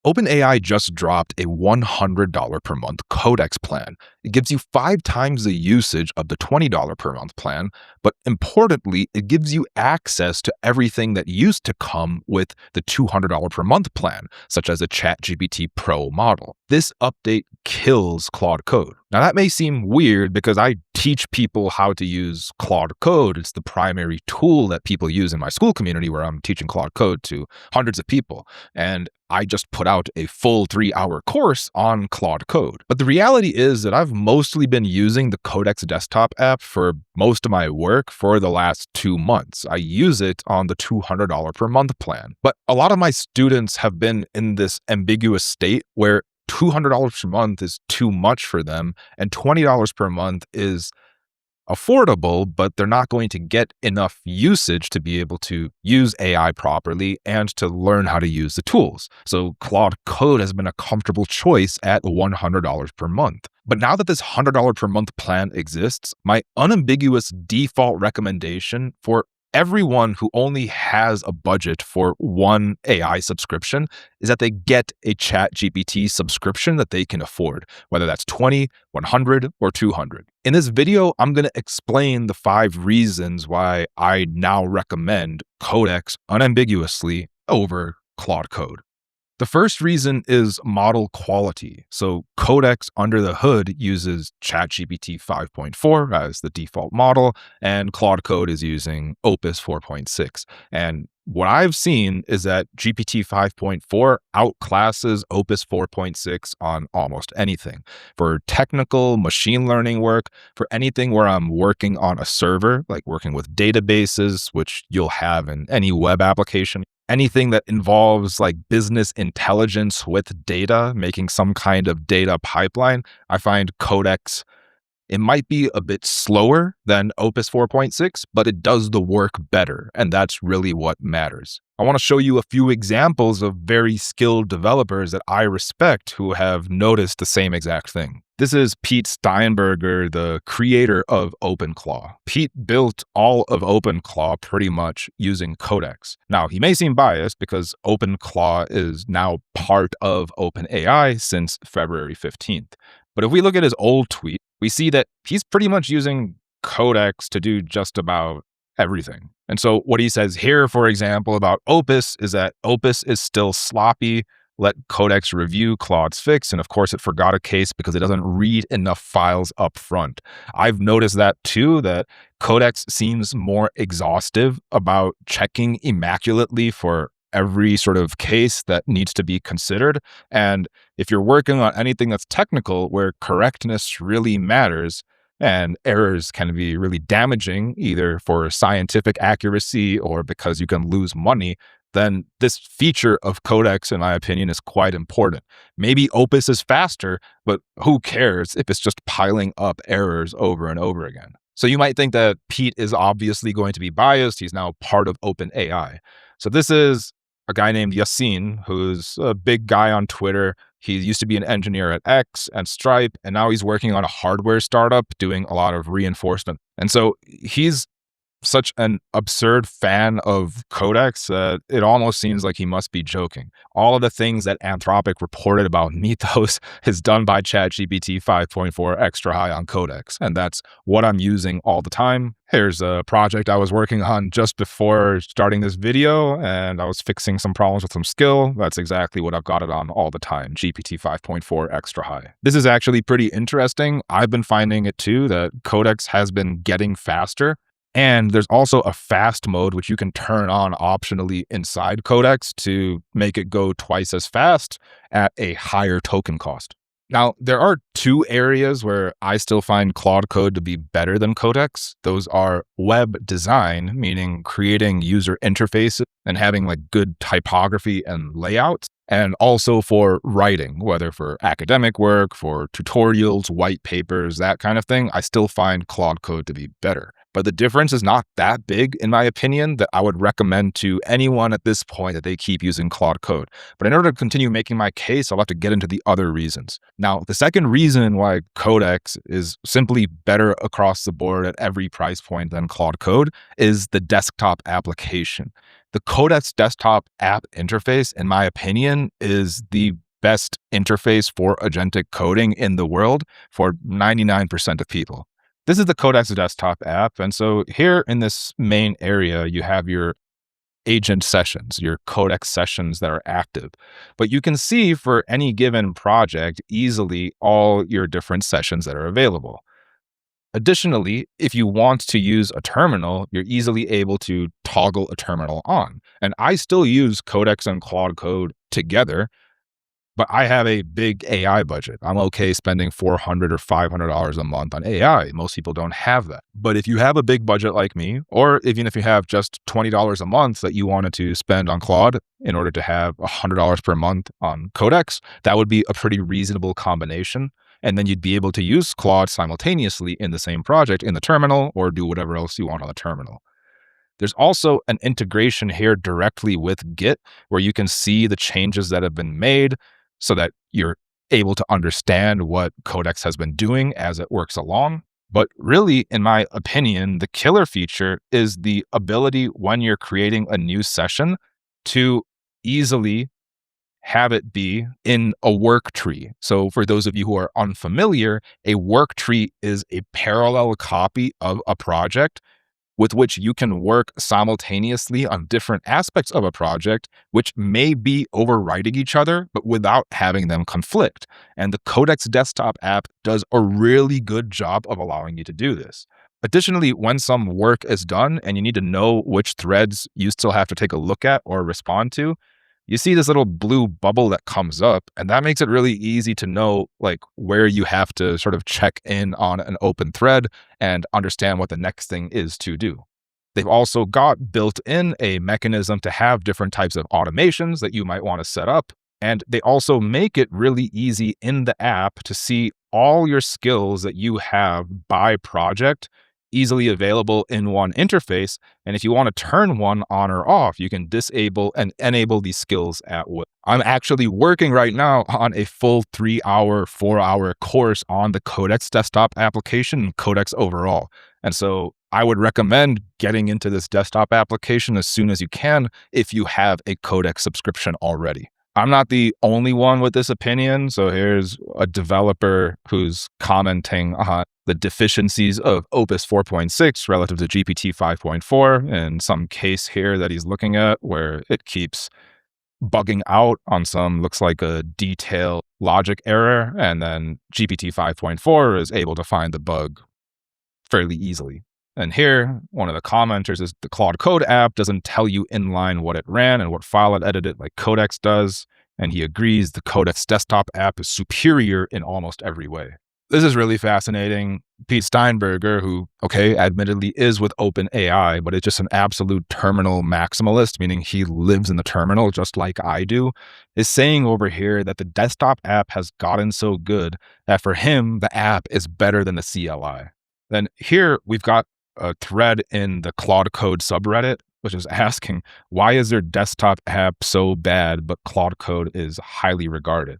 OpenAI just dropped a $100 per month Codex plan. It gives you 5 times the usage of the $20 per month plan, but importantly, it gives you access to everything that used to come with the $200 per month plan, such as the ChatGPT Pro model. This update kills Claude Code. Now, that may seem weird because I teach people how to use Claude Code. It's the primary tool that people use in my school community where I'm teaching Claude Code to hundreds of people. And I just put out a full 3-hour course on Claude Code. But the reality is that I've mostly been using the Codex desktop app for most of my work for the last 2 months. I use it on the $200 per month plan. But a lot of my students have been in this ambiguous state where $200 per month is too much for them and $20 per month is affordable, but they're not going to get enough usage to be able to use AI properly and to learn how to use the tools. So Claude Code has been a comfortable choice at $100 per month. But now that this $100 per month plan exists, my unambiguous default recommendation for everyone who only has a budget for one AI subscription is that they get a ChatGPT subscription that they can afford, whether that's 20, 100, or 200. In this video, I'm going to explain the 5 reasons why I now recommend Codex unambiguously over Claude Code. The first reason is model quality. So Codex under the hood uses ChatGPT 5.4 as the default model, and Claude Code is using Opus 4.6. And what I've seen is that GPT 5.4 outclasses Opus 4.6 on almost anything. For technical machine learning work, for anything where I'm working on a server, like working with databases, which you'll have in any web application, anything that involves like business intelligence with data, making some kind of data pipeline, I find Codex, it might be a bit slower than Opus 4.6, but it does the work better, and that's really what matters. I want to show you a few examples of very skilled developers that I respect who have noticed the same exact thing. This is Pete Steinberger, the creator of OpenClaw. Pete built all of OpenClaw pretty much using Codex. Now, he may seem biased because OpenClaw is now part of OpenAI since February 15th. But if we look at his old tweet, we see that he's pretty much using Codex to do just about everything. And so what he says here, for example, about Opus is that Opus is still sloppy. Let Codex review Claude's fix. And of course, it forgot a case because it doesn't read enough files up front. I've noticed that too, that Codex seems more exhaustive about checking immaculately for every sort of case that needs to be considered. And if you're working on anything that's technical, where correctness really matters, and errors can be really damaging, either for scientific accuracy or because you can lose money, then this feature of Codex, in my opinion, is quite important. Maybe Opus is faster, but who cares if it's just piling up errors over and over again? So you might think that Pete is obviously going to be biased. He's now part of OpenAI. So this is a guy named Yassine, who's a big guy on Twitter. He used to be an engineer at X and Stripe, and now he's working on a hardware startup doing a lot of reinforcement. And so he's such an absurd fan of Codex that it almost seems like he must be joking. All of the things that Anthropic reported about Mythos is done by ChatGPT 5.4 extra high on Codex, and that's what I'm using all the time. Here's a project I was working on just before starting this video, and I was fixing some problems with some skill. That's exactly what I've got it on all the time, GPT 5.4 extra high. This is actually pretty interesting. I've been finding it too, that Codex has been getting faster. And there's also a fast mode, which you can turn on optionally inside Codex to make it go twice as fast at a higher token cost. Now, there are 2 areas where I still find Claude Code to be better than Codex. Those are web design, meaning creating user interfaces and having like good typography and layouts, and also for writing, whether for academic work, for tutorials, white papers, that kind of thing. I still find Claude Code to be better. But the difference is not that big, in my opinion, that I would recommend to anyone at this point that they keep using Claude Code. But in order to continue making my case, I'll have to get into the other reasons. Now, the second reason reason why Codex is simply better across the board at every price point than Claude Code is the desktop application. The Codex desktop app interface, in my opinion, is the best interface for agentic coding in the world for 99% of people. This is the Codex desktop app. And so here in this main area, you have your agent sessions, your Codex sessions that are active. But you can see for any given project easily all your different sessions that are available. Additionally, if you want to use a terminal, you're easily able to toggle a terminal on. And I still use Codex and Claude Code together, but I have a big AI budget. I'm okay spending $400 or $500 a month on AI. Most people don't have that. But if you have a big budget like me, or even if you have just $20 a month that you wanted to spend on Claude in order to have $100 per month on Codex, that would be a pretty reasonable combination. And then you'd be able to use Claude simultaneously in the same project in the terminal or do whatever else you want on the terminal. There's also an integration here directly with Git where you can see the changes that have been made so that you're able to understand what Codex has been doing as it works along. But really, in my opinion, the killer feature is the ability when you're creating a new session to easily have it be in a work tree. So for those of you who are unfamiliar, a work tree is a parallel copy of a project with which you can work simultaneously on different aspects of a project, which may be overriding each other, but without having them conflict. And the Codex desktop app does a really good job of allowing you to do this. Additionally, when some work is done and you need to know which threads you still have to take a look at or respond to, you see this little blue bubble that comes up, and that makes it really easy to know like where you have to sort of check in on an open thread and understand what the next thing is to do. They've also got built in a mechanism to have different types of automations that you might want to set up. And they also make it really easy in the app to see all your skills that you have by project easily available in one interface. And if you want to turn one on or off, you can disable and enable these skills at will. I'm actually working right now on a full 3-hour, 4-hour course on the Codex desktop application and Codex overall. And so I would recommend getting into this desktop application as soon as you can if you have a Codex subscription already. I'm not the only one with this opinion. So here's a developer who's commenting on the deficiencies of Opus 4.6 relative to GPT 5.4 in some case here that he's looking at where it keeps bugging out on some looks like a detail logic error. And then GPT 5.4 is able to find the bug fairly easily. And here, one of the commenters is the Claude Code app doesn't tell you inline what it ran and what file it edited like Codex does. And he agrees the Codex desktop app is superior in almost every way. This is really fascinating. Pete Steinberger, who, admittedly is with OpenAI, but it's just an absolute terminal maximalist, meaning he lives in the terminal just like I do, is saying over here that the desktop app has gotten so good that for him, the app is better than the CLI. Then here we've got a thread in the Claude Code subreddit, which is asking, why is their desktop app so bad, but Claude Code is highly regarded?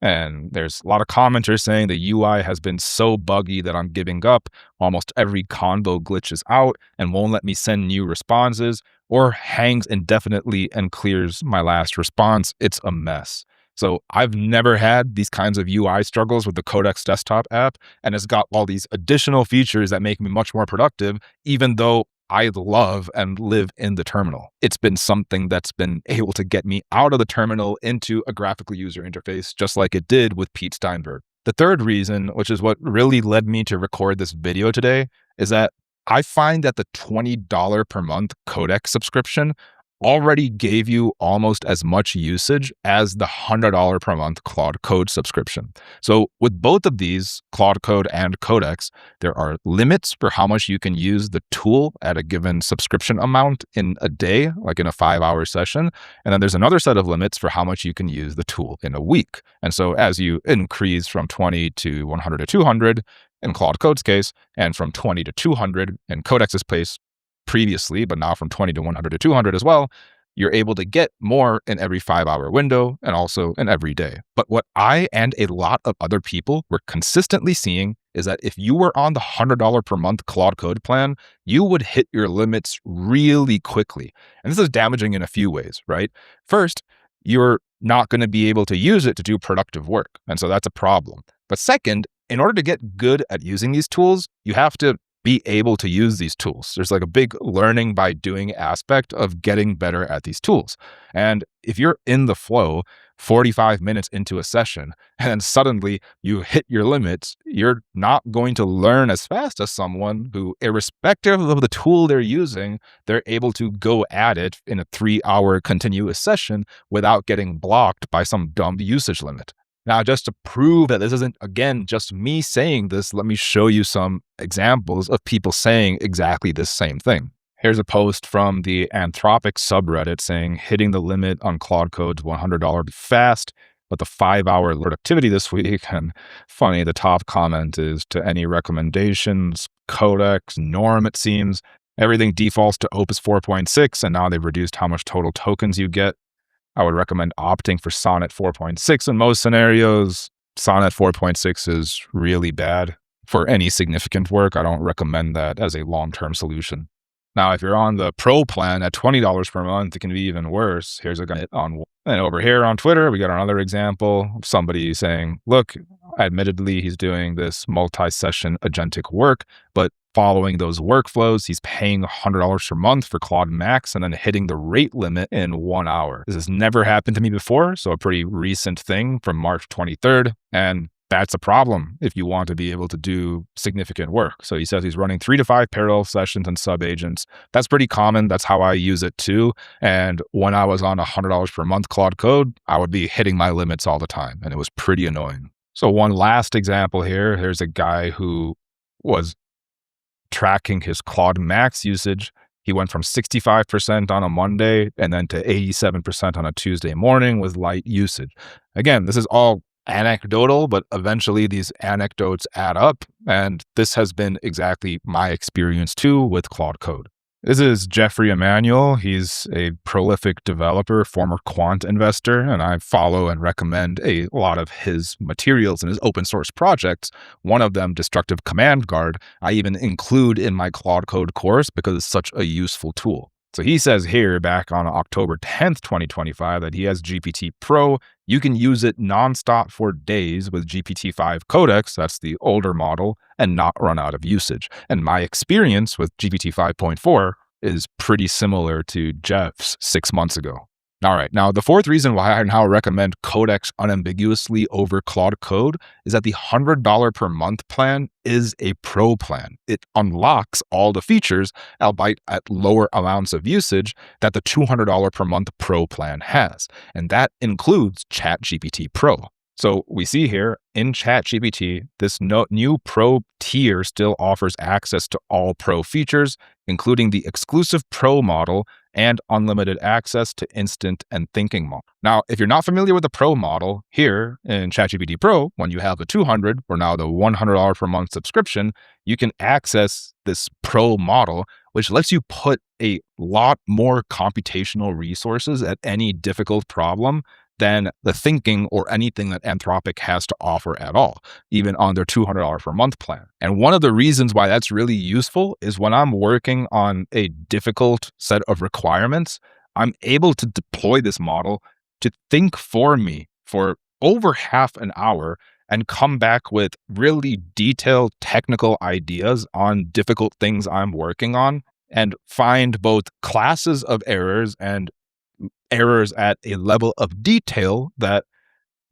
And there's a lot of commenters saying the UI has been so buggy that I'm giving up. Almost every convo glitches out and won't let me send new responses or hangs indefinitely and clears my last response. It's a mess. So I've never had these kinds of UI struggles with the Codex desktop app, and it's got all these additional features that make me much more productive, even though I love and live in the terminal. It's been something that's been able to get me out of the terminal into a graphical user interface, just like it did with Pete Steinberg. The third reason, which is what really led me to record this video today, is that I find that the $20 per month Codex subscription already gave you almost as much usage as the $100 per month Claude Code subscription. So with both of these, Claude Code and Codex, there are limits for how much you can use the tool at a given subscription amount in a day, like in a 5-hour session. And then there's another set of limits for how much you can use the tool in a week. And so as you increase from 20 to 100 to 200 in Claude Code's case, and from 20 to 200 in Codex's case, previously, but now from 20 to 100 to 200 as well, you're able to get more in every 5-hour window and also in every day. But what I and a lot of other people were consistently seeing is that if you were on the $100 per month Claude Code plan, you would hit your limits really quickly. And this is damaging in a few ways, right? First, you're not going to be able to use it to do productive work. And so that's a problem. But second, in order to get good at using these tools, you have to be able to use these tools. There's like a big learning by doing aspect of getting better at these tools. And if you're in the flow 45 minutes into a session and then suddenly you hit your limits, you're not going to learn as fast as someone who, irrespective of the tool they're using, they're able to go at it in a 3-hour continuous session without getting blocked by some dumb usage limit. Now, just to prove that this isn't, again, just me saying this, let me show you some examples of people saying exactly this same thing. Here's a post from the Anthropic subreddit saying, hitting the limit on Claude Code's $100 fast, but the 5-hour productivity this week. And funny, the top comment is, to any recommendations, Codex, Norm, it seems. Everything defaults to Opus 4.6, and now they've reduced how much total tokens you get. I would recommend opting for Sonnet 4.6 in most scenarios. Sonnet 4.6 is really bad for any significant work. I don't recommend that as a long-term solution. Now, if you're on the Pro plan at $20 per month, it can be even worse. Here's a guy and over here on Twitter, we got another example of somebody saying, look, admittedly, he's doing this multi-session agentic work, but following those workflows, he's paying $100 per month for Claude Max and then hitting the rate limit in 1 hour. This has never happened to me before, so a pretty recent thing from March 23rd. And that's a problem if you want to be able to do significant work. So he says he's running 3 to 5 parallel sessions and sub-agents. That's pretty common. That's how I use it too. And when I was on $100 per month Claude Code, I would be hitting my limits all the time. And it was pretty annoying. So one last example here. Here's a guy who was tracking his Claude Max usage. He went from 65% on a Monday and then to 87% on a Tuesday morning with light usage. Again, this is all anecdotal, but eventually these anecdotes add up. And this has been exactly my experience too with Claude Code. This is Jeffrey Emanuel. He's a prolific developer, former quant investor, and I follow and recommend a lot of his materials in his open source projects. One of them, Destructive Command Guard, I even include in my Claude Code course because it's such a useful tool. So he says here back on October 10th, 2025, that he has GPT Pro. You can use it nonstop for days with GPT-5 Codex, that's the older model, and not run out of usage. And my experience with GPT 5.4 is pretty similar to Jeff's 6 months ago. All right, now the fourth reason why I now recommend Codex unambiguously over Claude Code is that the $100 per month plan is a pro plan. It unlocks all the features, albeit at lower amounts of usage, that the $200 per month pro plan has. And that includes ChatGPT Pro. So we see here in ChatGPT, this new Pro tier still offers access to all Pro features, including the exclusive Pro model and unlimited access to instant and thinking model. Now, if you're not familiar with the Pro model, here in ChatGPT Pro, when you have the $200 or now the $100 per month subscription, you can access this Pro model, which lets you put a lot more computational resources at any difficult problem than the thinking or anything that Anthropic has to offer at all, even on their $200 per month plan. And one of the reasons why that's really useful is when I'm working on a difficult set of requirements, I'm able to deploy this model to think for me for over half an hour and come back with really detailed technical ideas on difficult things I'm working on and find both classes of errors and errors at a level of detail that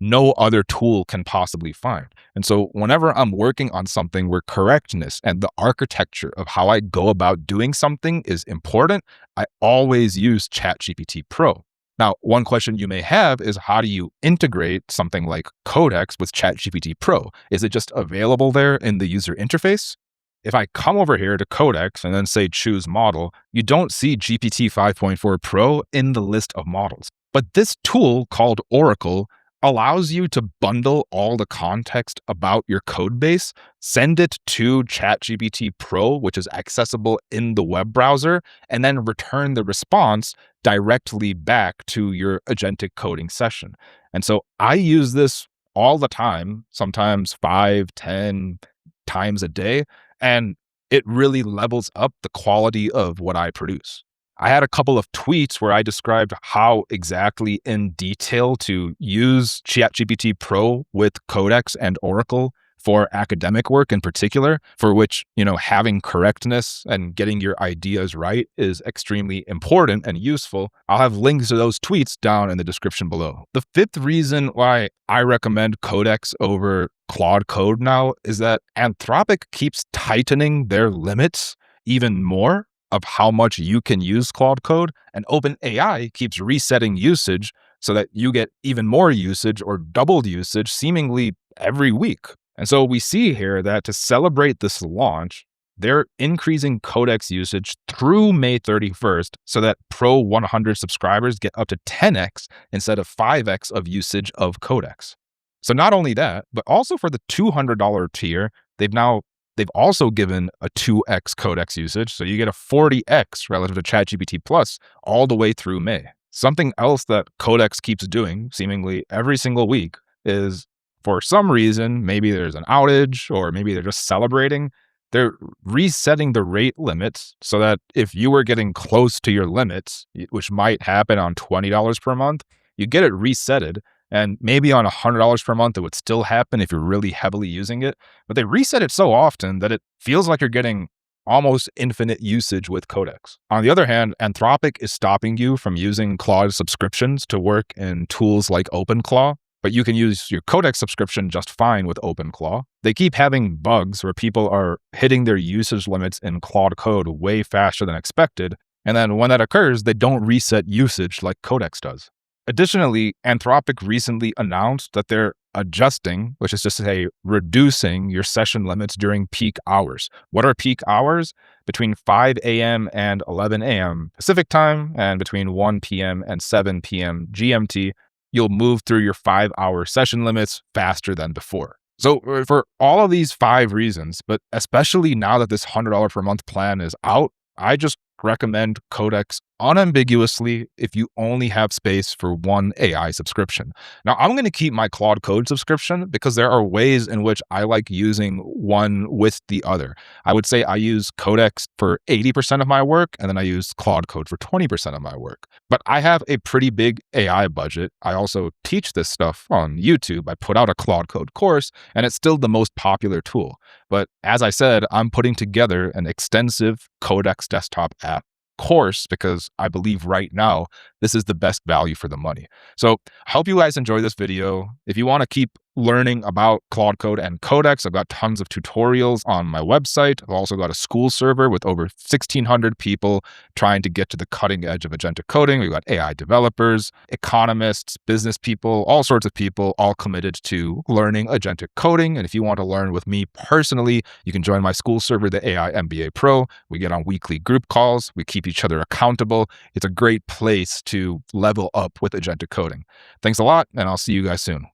no other tool can possibly find. And so whenever I'm working on something where correctness and the architecture of how I go about doing something is important, I always use ChatGPT Pro. Now, one question you may have is, how do you integrate something like Codex with ChatGPT Pro? Is it just available there in the user interface? If I come over here to Codex and then say choose model, you don't see GPT 5.4 Pro in the list of models. But this tool called Oracle allows you to bundle all the context about your code base, send it to ChatGPT Pro, which is accessible in the web browser, and then return the response directly back to your agentic coding session. And so I use this all the time, sometimes 5, 10 times a day, and it really levels up the quality of what I produce. I had a couple of tweets where I described how exactly in detail to use ChatGPT Pro with Codex and Oracle for academic work in particular, for which, having correctness and getting your ideas right is extremely important and useful. I'll have links to those tweets down in the description below. The fifth reason why I recommend Codex over Claude Code now is that Anthropic keeps tightening their limits even more of how much you can use Claude Code, and OpenAI keeps resetting usage so that you get even more usage or doubled usage seemingly every week. And so we see here that to celebrate this launch, they're increasing Codex usage through May 31st so that Pro 100 subscribers get up to 10x instead of 5x of usage of Codex. So not only that, but also for the $200 tier, they've also given a 2x Codex usage, so you get a 40x relative to ChatGPT Plus all the way through May. Something else that Codex keeps doing, seemingly every single week, is for some reason, maybe there's an outage or maybe they're just celebrating, they're resetting the rate limits so that if you were getting close to your limits, which might happen on $20 per month, you get it resetted. And maybe on $100 per month, it would still happen if you're really heavily using it. But they reset it so often that it feels like you're getting almost infinite usage with Codex. On the other hand, Anthropic is stopping you from using Claude subscriptions to work in tools like OpenClaw, but you can use your Codex subscription just fine with OpenClaw. They keep having bugs where people are hitting their usage limits in Claude Code way faster than expected. And then when that occurs, they don't reset usage like Codex does. Additionally, Anthropic recently announced that they're adjusting, which is just to say reducing your session limits during peak hours. What are peak hours? Between 5 a.m. and 11 a.m. Pacific time and between 1 p.m. and 7 p.m. GMT, you'll move through your 5-hour session limits faster than before. So for all of these 5 reasons, but especially now that this $100 per month plan is out, I just recommend Codex unambiguously if you only have space for one AI subscription. Now, I'm going to keep my Claude Code subscription because there are ways in which I like using one with the other. I would say I use Codex for 80% of my work, and then I use Claude Code for 20% of my work. But I have a pretty big AI budget. I also teach this stuff on YouTube. I put out a Claude Code course, and it's still the most popular tool. But as I said, I'm putting together an extensive Codex desktop app course because I believe right now this is the best value for the money. So I hope you guys enjoy this video. If you want to keep learning about Claude Code and Codex, I've got tons of tutorials on my website. I've also got a school server with over 1,600 people trying to get to the cutting edge of agentic coding. We've got AI developers, economists, business people, all sorts of people, all committed to learning agentic coding. And if you want to learn with me personally, you can join my school server, the AI MBA Pro. We get on weekly group calls. We keep each other accountable. It's a great place to level up with agentic coding. Thanks a lot, and I'll see you guys soon.